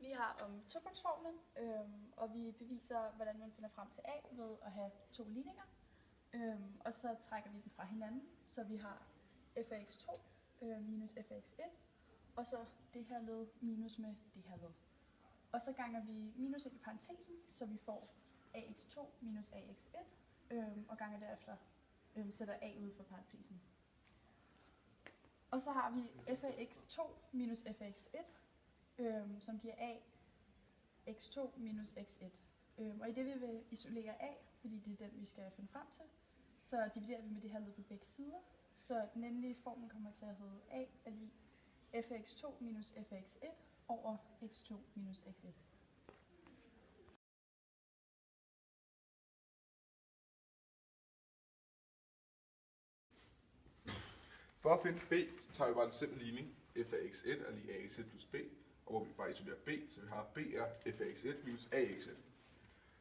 Vi har om topunktsformlen, og vi beviser, hvordan man finder frem til A ved at have to ligninger. Og så trækker vi dem fra hinanden, så vi har f af x2 minus f af x1, og så det her led minus med det her led. Og så ganger vi minus ind i parentesen, så vi får ax2 minus ax1, og ganger derefter sætter a ud for parentesen. Og så har vi f af x2 minus f af x1, som giver a x2 minus x1. Og i det vi vil isolere a, fordi det er den, vi skal finde frem til, så dividerer vi med det her led på begge sider. Så den endelige formel kommer til at hedde a er lig f af x2 minus f af x1 over x2 minus x1. For at finde b, så tager vi bare en simpel ligning. F af x1 er lig ax1 plus b, og hvor vi bare isolerer b, så vi har b er f af x1 minus ax1.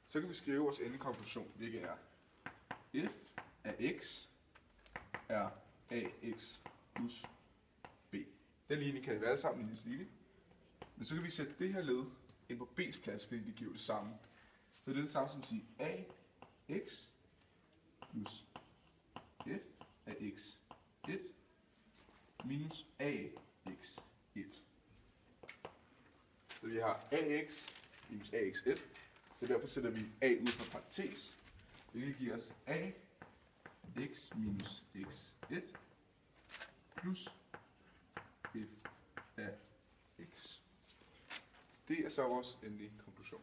Så kan vi skrive vores endelige konklusion, hvilket er f af x er ax plus b. Den ligning kan være alle sammen i en ligning, men så kan vi sætte det her led ind på b's plads, fordi det giver det samme. Så det er det samme som at sige ax plus f af x1 minus ax1. Så vi har ax minus ax1, så derfor sætter vi a ud fra parentes, hvilket giver os ax minus x1 plus f af x. Det er så vores endelige konklusion.